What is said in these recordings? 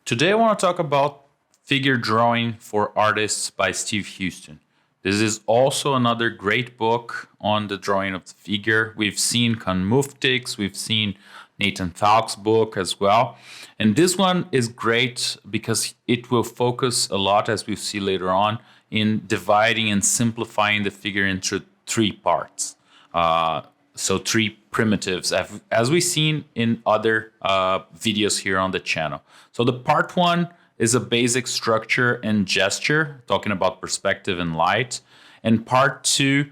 Today I want to talk about Figure Drawing for Artists by Steve Huston. This is also another great book on the drawing of the figure. We've seen Kanmuftik's, we've seen Nathan Falk's book as well. And this one is great because it will focus a lot, as we'll see later on, in dividing and simplifying the figure into three parts. So three primitives, as we've seen in other videos here on the channel. So the part one is a basic structure and gesture, talking about perspective and light. And part two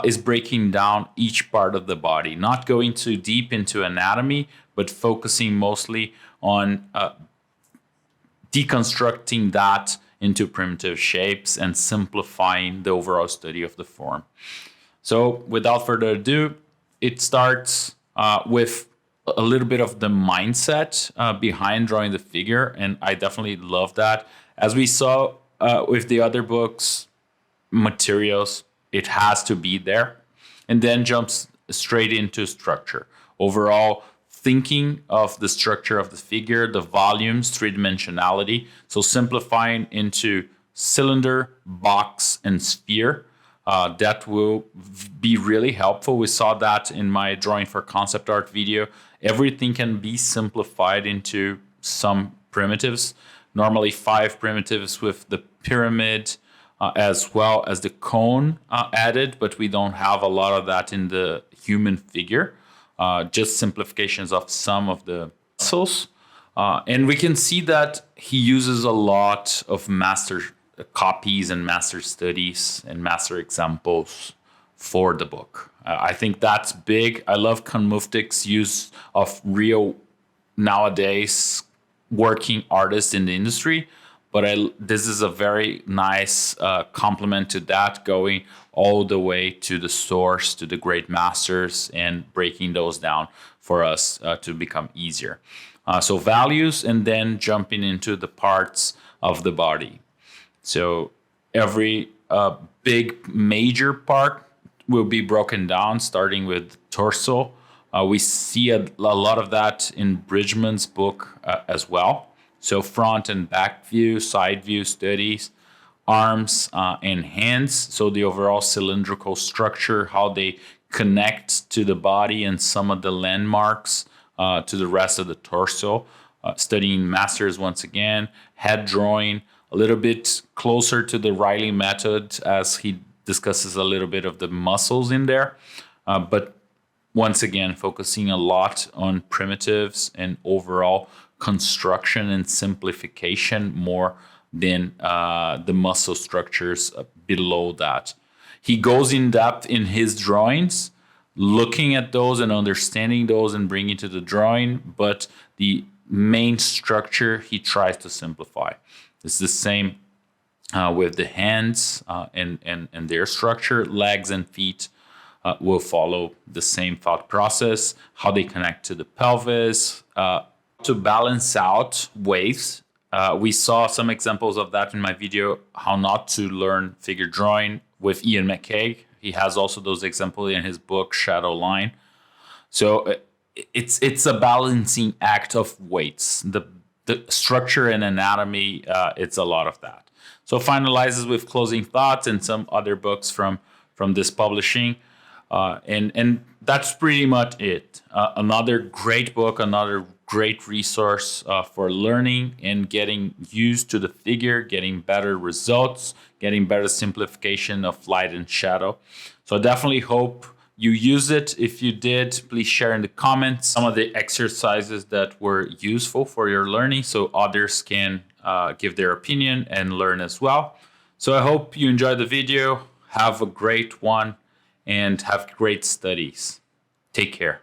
is breaking down each part of the body, not going too deep into anatomy, but focusing mostly on deconstructing that into primitive shapes and simplifying the overall study of the form. So without further ado, it starts with a little bit of the mindset behind drawing the figure, and I definitely love that. As we saw with the other books, materials, it has to be there, and then jumps straight into structure. Overall, thinking of the structure of the figure, the volumes, three-dimensionality, so simplifying into cylinder, box, and sphere. That will be really helpful. We saw that in my drawing for concept art video. Everything can be simplified into some primitives, normally 5 primitives with the pyramid as well as the cone added, but we don't have a lot of that in the human figure, just simplifications of some of the muscles. And we can see that he uses a lot of master copies and master studies and master examples for the book. I think that's big. I love Kanmuftik's use of real nowadays working artists in the industry, but this is a very nice complement to that, going all the way to the source, to the great masters, and breaking those down for us to become easier. So values, and then jumping into the parts of the body. So every big major part will be broken down, starting with torso. We see a lot of that in Bridgman's book as well. So front and back view, side view studies, arms and hands. So the overall cylindrical structure, how they connect to the body, and some of the landmarks to the rest of the torso. Studying masters once again, head drawing, a little bit closer to the Riley method as he discusses a little bit of the muscles in there. But once again, focusing a lot on primitives and overall construction and simplification more than the muscle structures below that. He goes in depth in his drawings, looking at those and understanding those and bringing to the drawing, but the main structure he tries to simplify. It's the same with the hands and their structure. Legs and feet will follow the same thought process, how they connect to the pelvis. To balance out waves, we saw some examples of that in my video, how not to learn figure drawing with Ian McKay. He has also those examples in his book, Shadow Line. So it's a balancing act of weights. The structure and anatomy, it's a lot of that. So finalizes with closing thoughts and some other books from this publishing. And that's pretty much it. Another great book, another great resource for learning and getting used to the figure, getting better results, getting better simplification of light and shadow. So I definitely hope you use it. If you did, please share in the comments some of the exercises that were useful for your learning so others can give their opinion and learn as well. So I hope you enjoyed the video. Have a great one and have great studies. Take care.